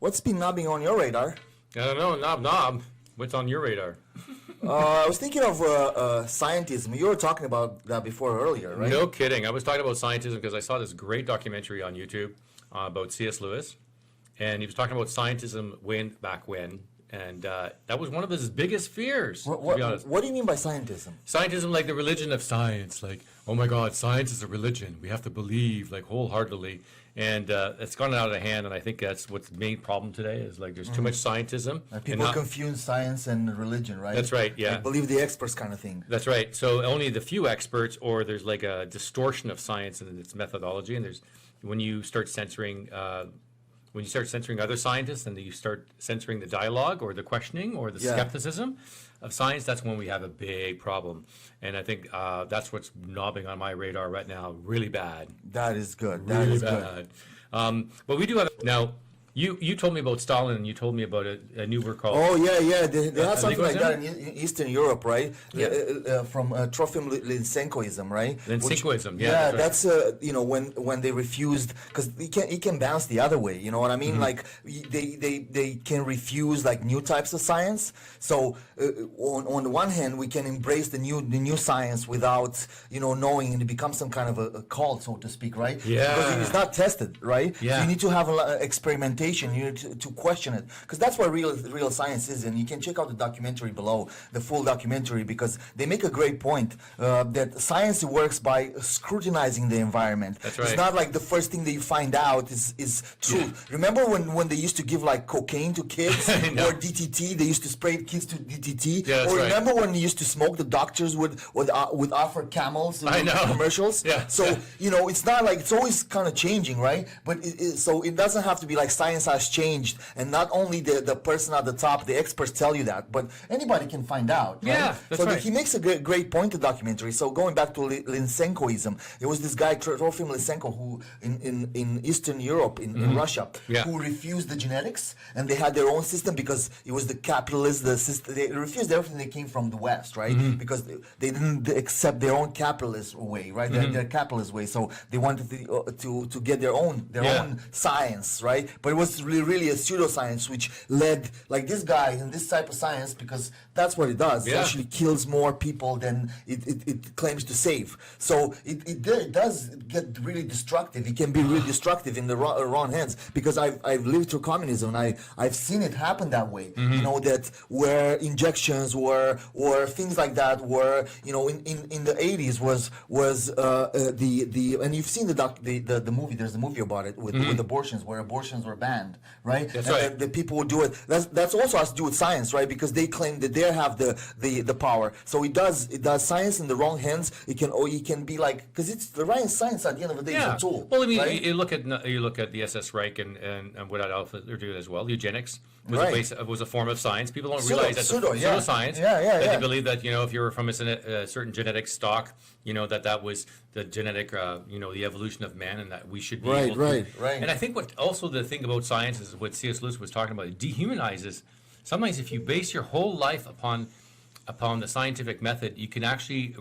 What's been knobbing on your radar? I don't know, knob. What's on your radar? I was thinking of scientism. You were talking about that before earlier, right? No kidding. I was talking about scientism because I saw this great documentary on YouTube about C.S. Lewis, and he was talking about scientism back when, and that was one of his biggest fears. To be honest. What do you mean by scientism? Scientism, like the religion of science, like, oh my God, science is a religion. We have to believe, like, wholeheartedly. And it's gone out of hand, and I think that's what's the main problem today is, like, there's too much scientism. People confuse science and religion, right? That's right, yeah. Like, believe the experts kind of thing. That's right. So only the few experts, or there's like a distortion of science and its methodology, and there's, when you start censoring other scientists and you start censoring the dialogue or the questioning or the skepticism of science, that's when we have a big problem. And I think that's what's knobbing on my radar right now, really bad. That is good. Really bad. But we do have, now, you told me about Stalin, and you told me about a new work called... Oh, yeah. They have something like that in Eastern Europe, right? Yeah. From Trofim Lysenkoism, right? Lysenkoism, yeah. That's when they refused, because it can bounce the other way, you know what I mean? Like, they can refuse, like, new types of science. So, on the one hand, we can embrace the new science without, knowing, and it becomes some kind of a cult, so to speak, right? Yeah. Because it's not tested, right? Yeah. So you need to have experimentation. You need to question it, because that's what real science is. And you can check out the documentary below, the full documentary, because they make a great point that science works by scrutinizing the environment. That's right. It's not like the first thing that you find out is truth. Yeah. Remember when they used to give like cocaine to kids or DTT? They used to spray kids to DTT. Yeah, that's or right. Remember when they used to smoke? The doctors would offer camels in commercials. Yeah. So it's not like, it's always kind of changing, right? But so it doesn't have to be like science has changed, and not only the person at the top, the experts tell you that, but anybody can find out. Right? Yeah, that's right. He makes a great point in the documentary. So going back to Lysenkoism, it was this guy Trofim Lysenko who in Eastern Europe, in Russia, who refused the genetics, and they had their own system because it was the capitalist. The system, they refused everything that came from the West, right? Because they didn't accept their own capitalist way, right? Their capitalist way. So they wanted to get their own science, right? But it was really a pseudoscience, which led, like, this guy in this type of science, because that's what it does. It actually kills more people than it claims to save. So it does get really destructive. It can be really destructive in the wrong hands, because I've lived through communism, and I've seen it happen that way. That where injections or things like that were, in the 80s was the and you've seen the movie. There's a movie about it with abortions, where abortions were banned, right? That's and right. The people would do it. That's also has to do with science, right? Because they claim that they have the power. So it does science in the wrong hands. It can be like, because it's the right science at the end of the day. It's a tool. Well, I mean, right? you look at the SS Reich and what they're doing as well. Eugenics was a form of science. People don't realize that's pseudoscience. They believe that if you were from a certain genetic stock, that was the genetic, the evolution of man, and that we should be able to. Right. And I think what also the thing about science is what C.S. Lewis was talking about. It dehumanizes. Sometimes if you base your whole life upon the scientific method, you can actually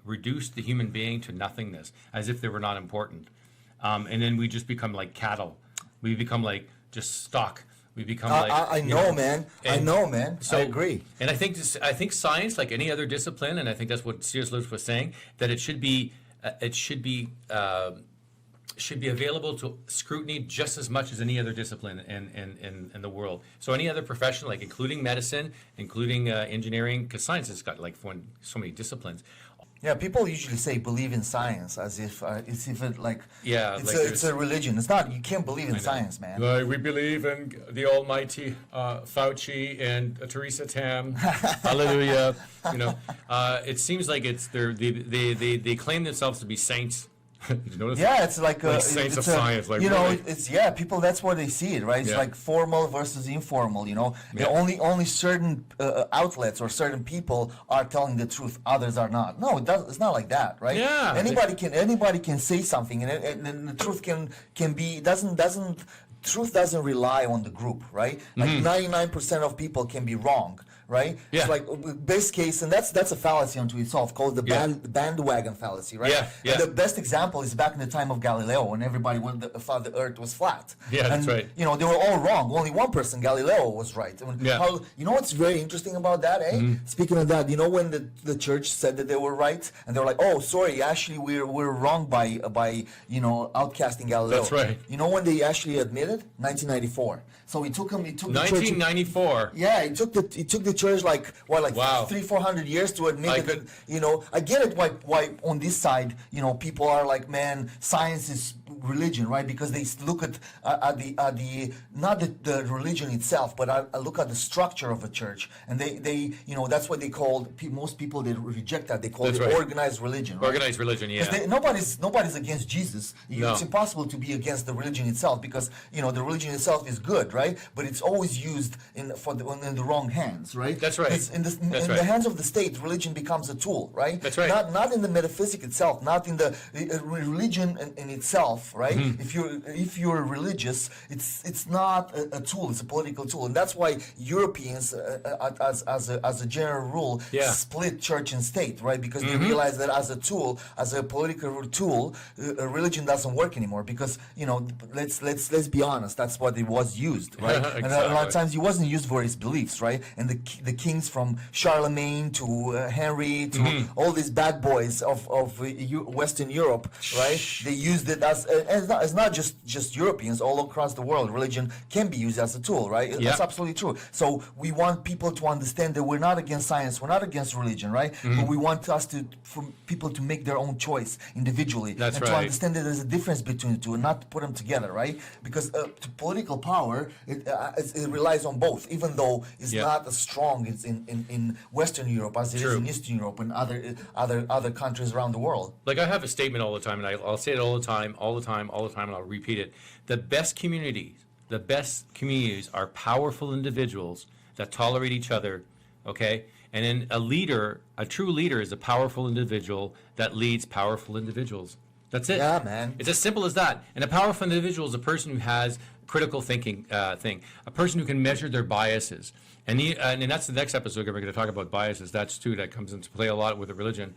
reduce the human being to nothingness, as if they were not important. And then we just become like cattle. We become like just stock. We become like... I know, man. So, I agree. And I think science, like any other discipline, and I think that's what C.S. Lewis was saying, that it should be available to scrutiny just as much as any other discipline in the world. So any other profession, like including medicine, including engineering, because science has got like so many disciplines. Yeah, people usually say believe in science as if it like it's a religion. It's not. You can't believe in science, man. We believe in the Almighty Fauci and Teresa Tam. Hallelujah. It seems like they claim themselves to be saints. It's like saints of science, like it's people. That's where they see it, right? It's like formal versus informal. Only certain outlets or certain people are telling the truth. Others are not. No, it's not like that, right? Yeah. Anybody can say something, and the truth can be doesn't. Truth doesn't rely on the group, right? Like 99% of people can be wrong, right? Yeah. It's like best case, and that's a fallacy unto itself called the bandwagon fallacy, right? Yeah, yeah. And the best example is back in the time of Galileo when everybody thought the Earth was flat. Yeah, that's right. You know, they were all wrong. Only one person, Galileo, was right. You know what's very interesting about that, eh? Speaking of that, you know when the church said that they were right, and they were like, "Oh, sorry, actually we're wrong by outcasting Galileo." That's right. You know when they actually admitted? 1994. So it took the church. 1994. Yeah, it took the church like Wow. 300-400 years to admit that. I get it why on this side, people are like, man, science is religion, right? Because they look at the not the religion itself, but I look at the structure of a church, and they that's what they call most people that reject that, they call it organized religion. Right? Organized religion, yeah. Nobody's against Jesus. It's impossible to be against the religion itself because the religion itself is good, right? But it's always used in the wrong hands, right? That's right. In the hands of the state, religion becomes a tool, right? That's right. Not in the metaphysic itself, not in the religion in itself, right? If you're religious, it's not a tool; it's a political tool, and that's why Europeans, as a general rule, split church and state, right? Because they realize that as a tool, as a political tool, religion doesn't work anymore. Because let's be honest, that's what it was used, right? Exactly. And a lot of times it wasn't used for his beliefs, right? And the kings from Charlemagne to Henry to all these bad boys of Western Europe, right? They used it as it's not just Europeans, all across the world. Religion can be used as a tool, right? That's absolutely true. So we want people to understand that we're not against science, we're not against religion, right? But we want for people to make their own choice individually, That's and right. to understand that there's a difference between the two, and not to put them together, right? Because political power it relies on both, even though it's not as strong as in Western Europe as it is in Eastern Europe and other countries around the world. Like I have a statement all the time, and I'll say it all the time, and I'll repeat it. The best communities are powerful individuals that tolerate each other, okay? And then a true leader is a powerful individual that leads powerful individuals. That's it. Yeah, man. It's as simple as that. And a powerful individual is a person who has critical thinking a person who can measure their biases. And that's the next episode we're going to talk about biases. That comes into play a lot with the religion.